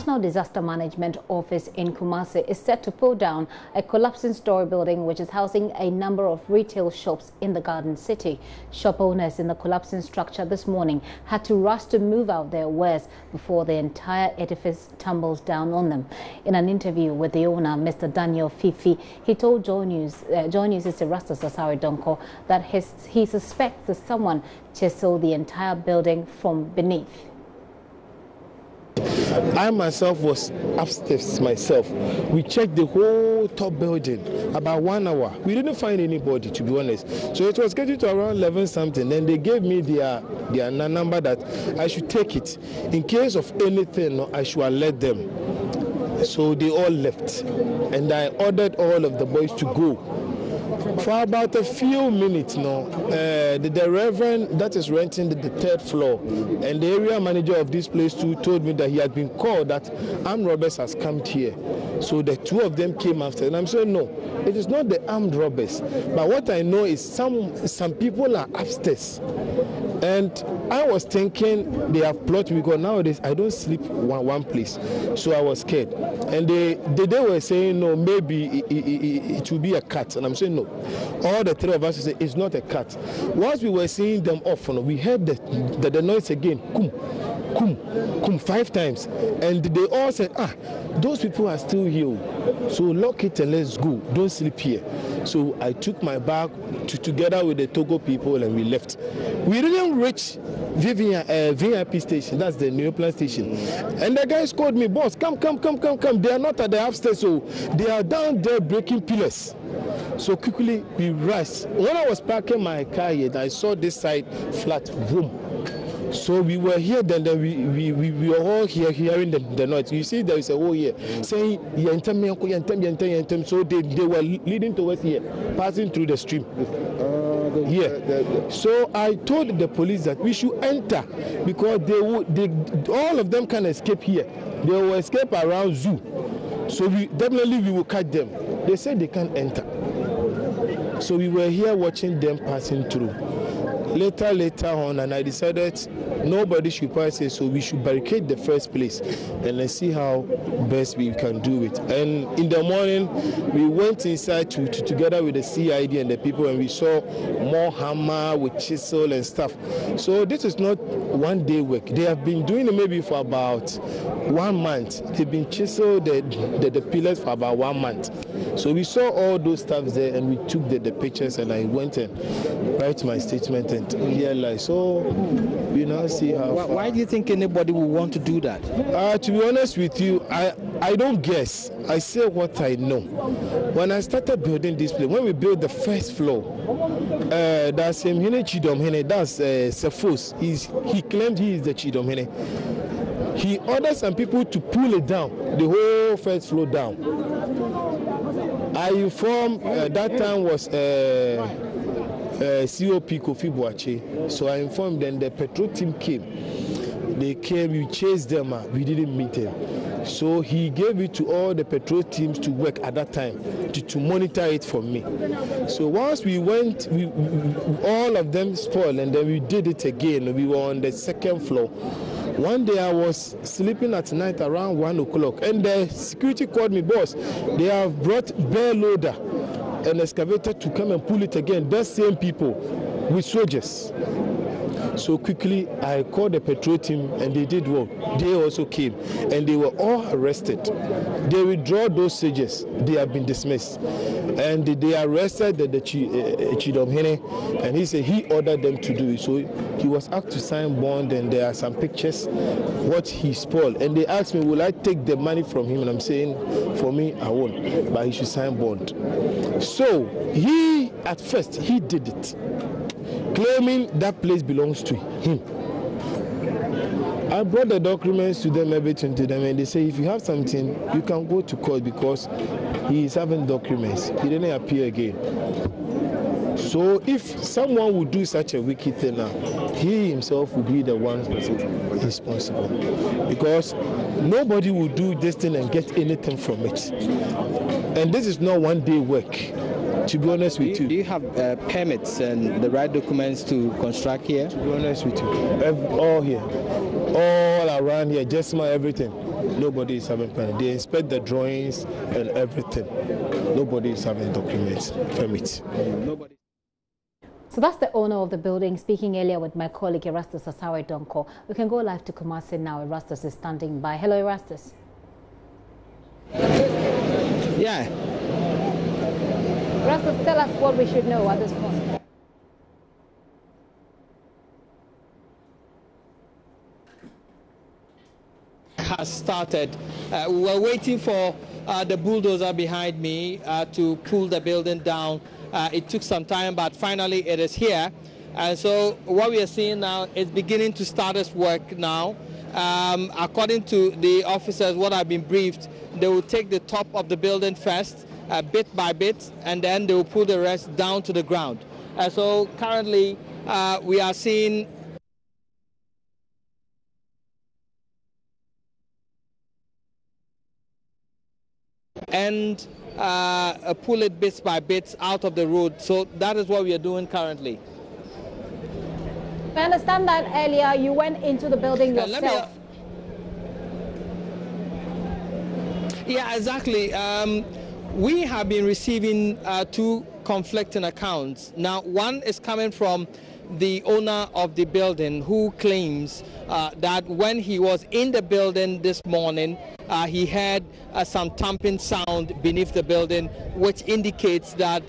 National Disaster Management Office in Kumasi is set to pull down a collapsing store building which is housing a number of retail shops in the Garden City. Shop owners in the collapsing structure this morning had to rush to move out their wares before the entire edifice tumbles down on them. In an interview with the owner, Mr. Daniel Fifi, he told JoyNews' Rasta Sasari Donko that he suspects that someone chiseled the entire building from beneath. I myself was upstairs myself. We checked the whole top building about 1 hour. We didn't find anybody, to be honest. So it was getting to around 11 something. Then they gave me their number that I should take it. In case of anything, I should alert them. So they all left. And I ordered all of the boys to go. For about a few minutes now, the reverend that is renting the third floor and the area manager of this place too told me that he had been called that armed robbers has come here. So the two of them came after, and I'm saying no, it is not the armed robbers. But what I know is some people are upstairs. And I was thinking they have plotted because nowadays I don't sleep one place. So I was scared. And they were saying, no, maybe it will be a cat. And I'm saying, no. All the three of us say it's not a cat. Once we were seeing them off, we heard the noise again. Kum, kum, kum, 5 times. And they all said, those people are still here. So lock it and let's go. Don't sleep here. So I took my bag together with the Togo people and we left. We didn't reach VIP station. That's the Neoplan station. And the guys called me, boss, come. They are not at the upstairs, so they are down there breaking pillars. So quickly we rushed. When I was parking my car here, I saw this side flat, boom. So we were here, then we were all here hearing the noise. You see, there is a hole here saying, Yentem. So they were leading towards here, passing through the stream. Here. So I told the police that we should enter because all of them can escape here. They will escape around zoo. So we will catch them. They said they can't enter. So we were here watching them passing through. Later on, and I decided nobody should pass it, so we should barricade the first place and let's see how best we can do it. And in the morning, we went inside together with the CID and the people, and we saw more hammer with chisel and stuff. So this is not one day work. They have been doing it maybe for about 1 month. They've been chiseled the pillars for about 1 month. So we saw all those stuff there, and we took the pictures, and I went and write my statement and realized. So we now see how. Why do you think anybody would want to do that? To be honest with you, I don't guess. I say what I know. When I started building this place, when we built the first floor, that's Chidom, that's Sefos. He claimed he is the Chidom. He ordered some people to pull it down, the whole first floor down. I informed that time was COP Kofi Boache. So I informed them the petrol team came. They came, we chased them, we didn't meet them. So he gave it to all the petrol teams to work at that time to monitor it for me. So once we went, all of them spoiled, and then we did it again. We were on the second floor. One day I was sleeping at night around 1 o'clock, and the security called me, boss, they have brought bear loader and excavator to come and pull it again. Those same people with soldiers. So quickly I called the patrol team, and they did well. They also came, and they were all arrested. They withdraw those soldiers. They have been dismissed, and they arrested the Chidom, and he said he ordered them to do it. So he was asked to sign bond, and there are some pictures what he spoiled. And they asked me, will I take the money from him? And I'm saying, for me, I won't, but he should sign bond. So he, at first, he did it, claiming that place belongs to him. I brought the documents to them, everything to them, and they say, if you have something, you can go to court because he is having documents. He didn't appear again. So if someone would do such a wicked thing now, he himself would be the one responsible. Because nobody will do this thing and get anything from it. And this is not one day work. To be honest with you. Do you have permits and the right documents to construct here? To be honest with you, all here. All around here, just my everything. Nobody is having permit. They inspect the drawings and everything. Nobody is having documents, permits. Nobody. So that's the owner of the building speaking earlier with my colleague Erastus Asare Donko. We can go live to Kumasi now. Erastus is standing by. Hello, Erastus. Yeah. Erastus, tell us what we should know at this point. Has started. We were waiting for the bulldozer behind me to pull the building down. It took some time, but finally it is here. And so what we are seeing now is beginning to start its work now. According to the officers, what I've been briefed, they will take the top of the building first, bit by bit, and then they will pull the rest down to the ground. So currently we are seeing and pull it bits by bits out of the road. So that is what we are doing currently. I understand that earlier you went into the building yourself. Yeah, exactly. We have been receiving two conflicting accounts. Now, one is coming from the owner of the building, who claims that when he was in the building this morning, he heard some thumping sound beneath the building, which indicates that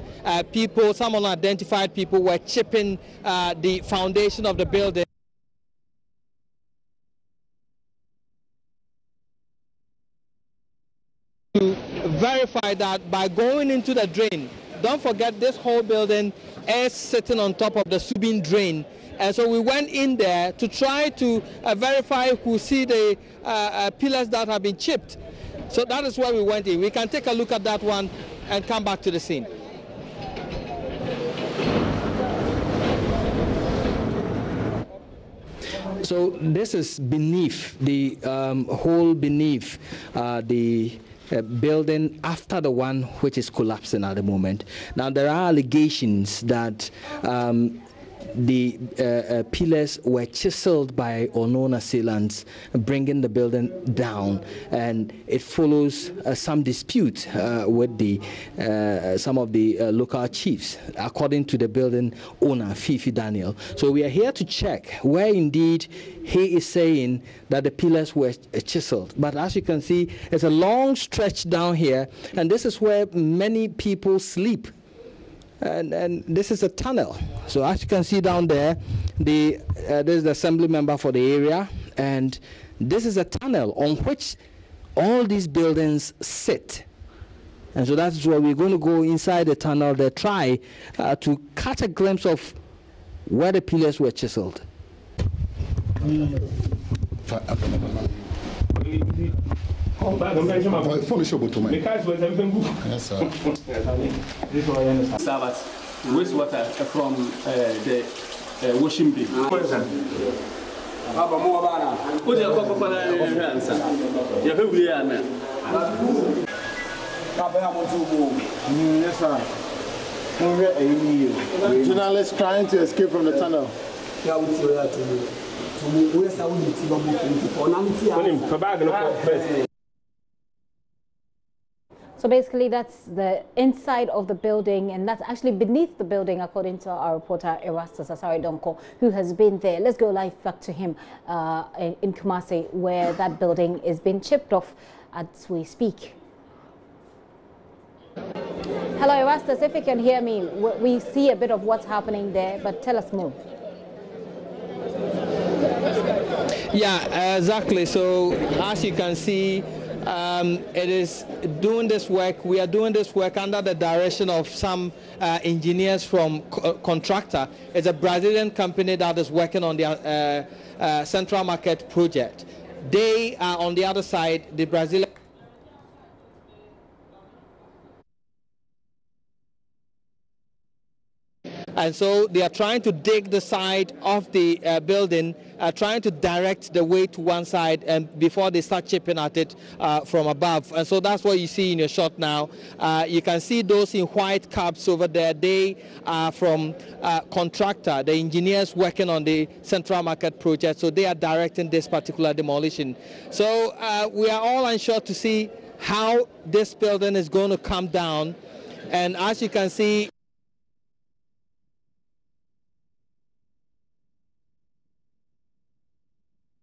some unidentified people were chipping the foundation of the building. To verify that by going into the drain, don't forget this whole building is sitting on top of the Subin drain. And so we went in there to try to verify who see the pillars that have been chipped. So that is where we went in. We can take a look at that one and come back to the scene. So this is beneath the hole beneath the building after the one which is collapsing at the moment. Now there are allegations that the pillars were chiseled by unknown assailants, bringing the building down, and it follows some dispute with the some of the local chiefs, according to the building owner, Fifi Daniel. So we are here to check where indeed he is saying that the pillars were chiseled. But as you can see, it's a long stretch down here, and this is where many people sleep. And this is a tunnel. So as you can see down there, this is the assembly member for the area, and this is a tunnel on which all these buildings sit. And so that's where we're going to go inside the tunnel there, try to catch a glimpse of where the pillars were chiseled. Yes, sir. Wastewater from the washing bin. Yes, sir. Journalists trying to escape from the tunnel. So basically that's the inside of the building, and that's actually beneath the building, according to our reporter Erastus Asare Donko, who has been there. Let's go live back to him in Kumasi, where that building is being chipped off as we speak. Hello Erastus, if you can hear me, we see a bit of what's happening there, but tell us more. Yeah, exactly. So as you can see, it is doing this work. We are doing this work under the direction of some engineers from Contractor. It's a Brazilian company that is working on the Central Market project. They are on the other side, the Brazilian. And so they are trying to dig the side of the building trying to direct the way to one side and before they start chipping at it from above. And so that's what you see in your shot now. You can see those in white caps over there. They are from contractor, the engineers working on the Central Market project. So they are directing this particular demolition. So we are all unsure to see how this building is going to come down. And as you can see,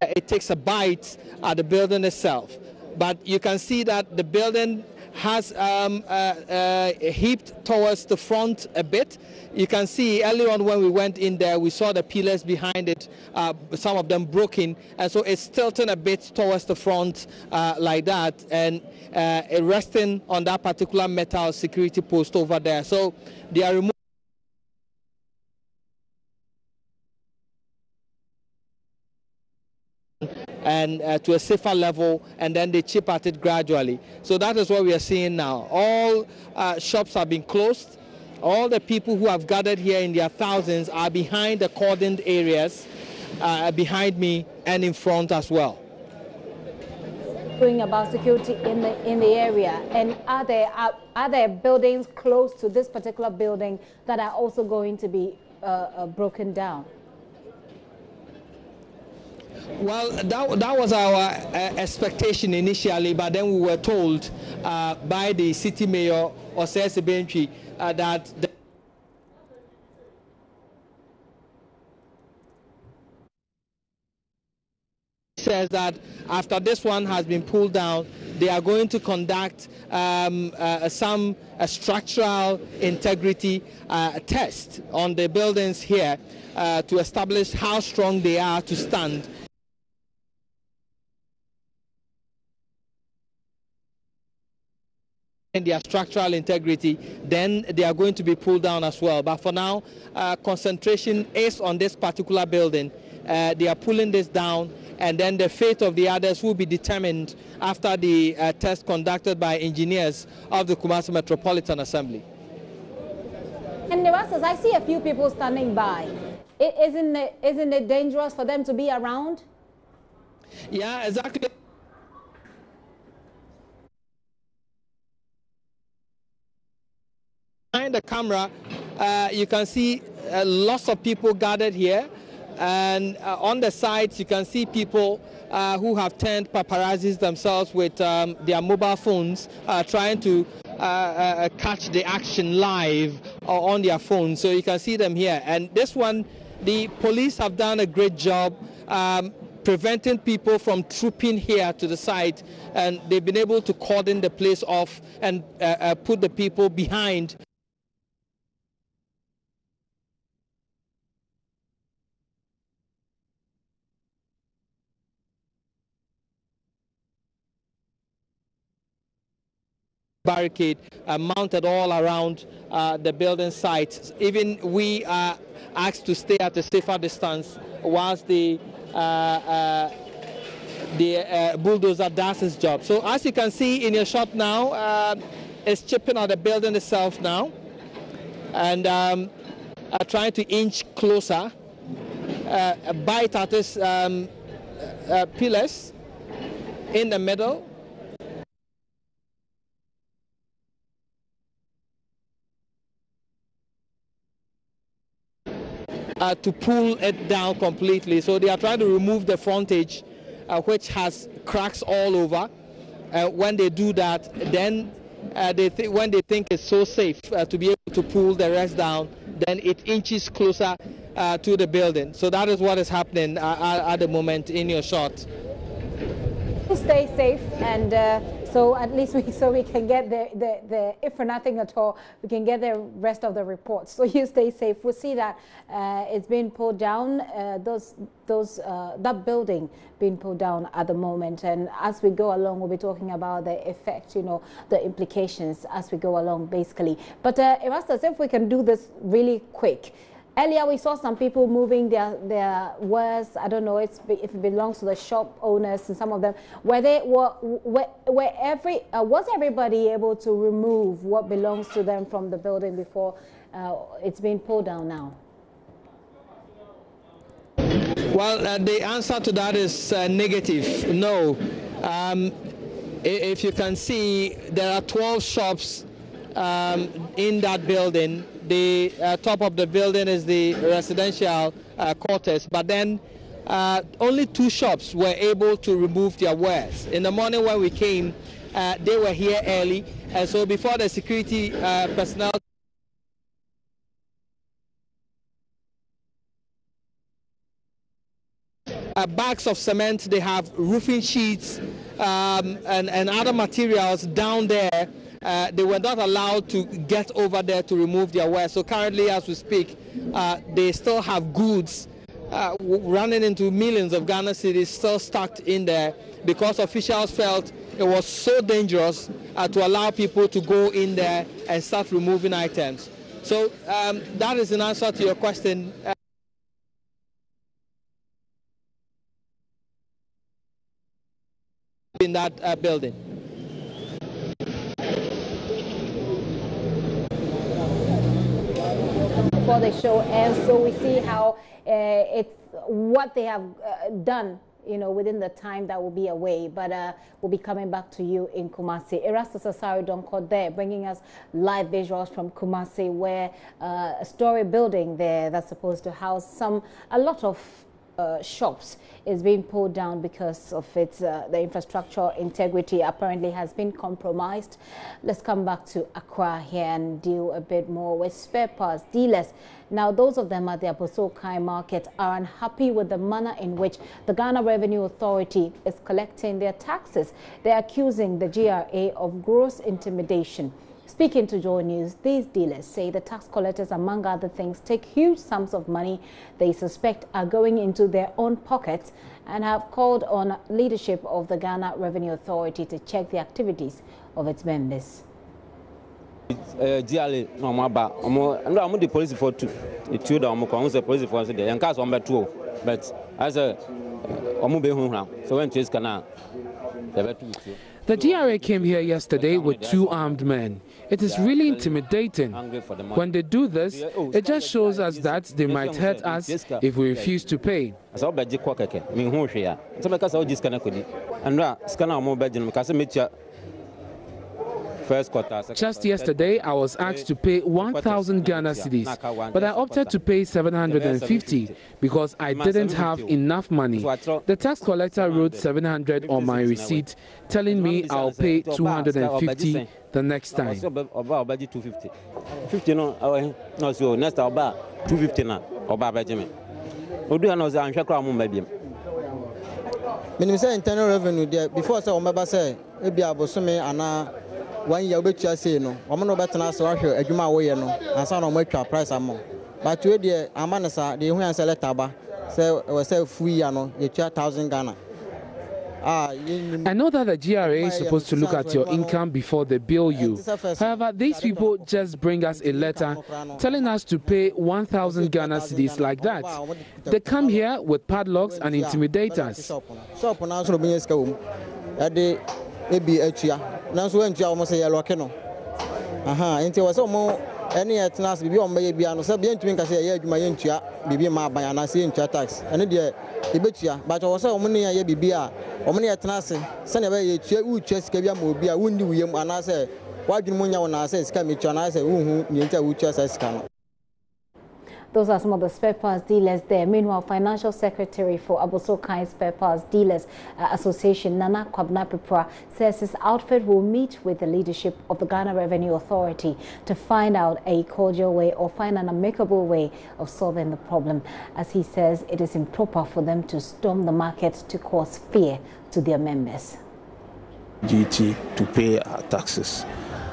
it takes a bite at the building itself. But you can see that the building has heaped towards the front a bit. You can see earlier on when we went in there, we saw the pillars behind it, some of them broken, and so it's tilting a bit towards the front like that, and resting on that particular metal security post over there. So they are removing and to a safer level, and then they chip at it gradually. So that is what we are seeing now. All shops have been closed. All the people who have gathered here in their thousands are behind the cordoned areas, behind me and in front as well. About security in the area, and are there buildings close to this particular building that are also going to be broken down? Well, that was our expectation initially, but then we were told by the city mayor, Osese Bentry, that says that after this one has been pulled down, they are going to conduct some structural integrity test on the buildings here to establish how strong they are to stand. And their structural integrity, then they are going to be pulled down as well. But for now, concentration is on this particular building. They are pulling this down, and then the fate of the others will be determined after the test conducted by engineers of the Kumasi Metropolitan Assembly. And Nevasas, I see a few people standing by. Isn't it dangerous for them to be around? Yeah, exactly. Behind the camera, you can see lots of people gathered here, and on the sides you can see people who have turned paparazzis themselves with their mobile phones, trying to catch the action live on their phones. So you can see them here, and this one, the police have done a great job preventing people from trooping here to the site, and they've been able to cordon the place off and put the people behind. Barricade mounted all around the building site. Even we are asked to stay at a safer distance whilst the bulldozer does its job. So as you can see in your shot now, it's chipping at the building itself now, and trying to inch closer, bite at this pillars in the middle. To pull it down completely. So they are trying to remove the frontage, which has cracks all over. When they do that, then when they think it's so safe to be able to pull the rest down, then it inches closer to the building. So that is what is happening at the moment in your shot. Stay safe, and so at least we can get the if for nothing at all, we can get the rest of the reports. So you stay safe. We'll see that it's being pulled down. That building being pulled down at the moment, and as we go along, we'll be talking about the effect, the implications as we go along, basically. But Erastus, if we can do this really quick. Earlier, we saw some people moving their wares. I don't know if it belongs to the shop owners, and some of them. Was everybody able to remove what belongs to them from the building before it's being pulled down now? Well, the answer to that is negative. No. If you can see, there are 12 shops in that building. The top of the building is the residential quarters, but then only 2 shops were able to remove their wares. In the morning when we came, they were here early, and so before the security personnel bags of cement, they have roofing sheets and other materials down there. They were not allowed to get over there to remove their wares. So currently, as we speak, they still have goods running into millions of Ghana cedis still stuck in there, because officials felt it was so dangerous to allow people to go in there and start removing items. So that is an answer to your question. In that building. Before the show ends, so we see how it's what they have done, you know, within the time that will be away. But we'll be coming back to you in Kumasi. Erastus Asari Donko there, bringing us live visuals from Kumasi, where a story building there that's supposed to house a lot of shops is being pulled down because of its the infrastructure integrity apparently has been compromised. Let's come back to Accra here and deal a bit more with spare parts dealers. Now, those of them at the Abosokai market are unhappy with the manner in which the Ghana Revenue Authority is collecting their taxes. They're accusing the GRA of gross intimidation. Speaking to JoyNews, these dealers say the tax collectors, among other things, take huge sums of money they suspect are going into their own pockets, and have called on leadership of the Ghana Revenue Authority to check the activities of its members. But as a the GRA came here yesterday with 2 armed men. It is really intimidating. When they do this, it just shows us that they might hurt us if we refuse to pay. Just yesterday, I was asked to pay 1,000 Ghana cedis, but I opted to pay 750 because I didn't have enough money. The tax collector wrote 700 on my receipt, telling me I'll pay 250 the next time. 50 no, so next about 250 na oba bejeme. Odu na oza anhwe kra mo mabiem. Minim say internal revenue there before say o meba say e bia bosome ana 1 year obetua say no o mo no betena say wahwe adwuma wo ye no ansa na o matwa price amount but we there amanesa de hu an say letter ba say we say full year no ye 1,000 Ghana. I know that the GRA is supposed to look at your income before they bill you. However, these people just bring us a letter telling us to pay 1,000 Ghana cedis like that. They come here with padlocks and intimidate us. Any etnas bibi o meye bia no se bia ntumi nka se ye adwuma ye ntua bibi ma ban na se ntua tax ene de ebetua but wo se o mne ye bibi a o mne etnas se na be ye tua u tua sika bia ma obi a wonni wuyem ana se wadwunu mu nya wo na se sika metua na se hu nyentia wu tua se sika no. Those are some of the spare parts dealers there. Meanwhile, Financial Secretary for Abosokai Spare Parts Dealers Association, Nana Kwabna Pipra, says his outfit will meet with the leadership of the Ghana Revenue Authority to find out a cordial way or find an amicable way of solving the problem. As he says, it is improper for them to storm the market to cause fear to their members. Duty to pay our taxes,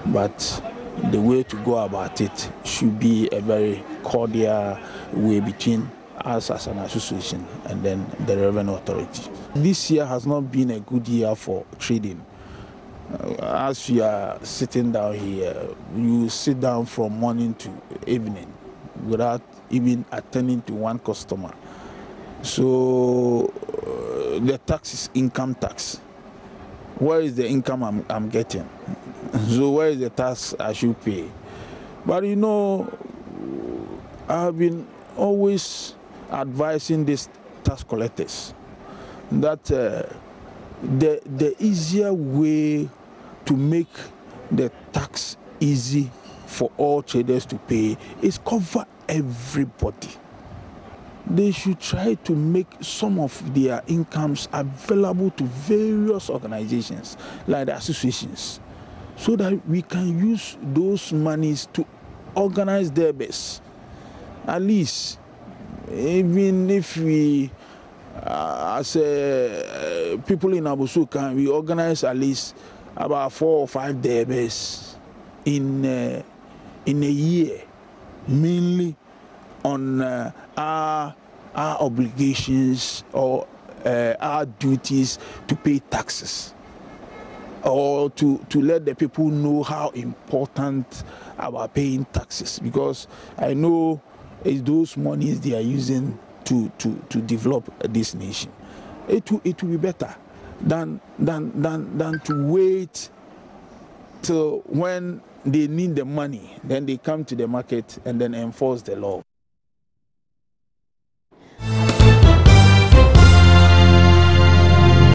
but the way to go about it should be a very cordial way between us as an association and then the Revenue Authority. This year has not been a good year for trading. As you are sitting down here, you sit down from morning to evening without even attending to one customer. So the tax is income tax. Where is the income I'm getting? So where is the tax I should pay? But you know, I've been always advising this tax collectors that the easier way to make the tax easy for all traders to pay is cover everybody. They should try to make some of their incomes available to various organizations like the associations, so that we can use those monies to organize their best. At least, even if we, as people in Abusuka, we organize at least about 4 or 5 debates in a year, mainly on our obligations or our duties to pay taxes, or to let the people know how important our paying taxes, because I know it's those monies they are using to develop this nation. It will be better than to wait till when they need the money, then they come to the market and then enforce the law.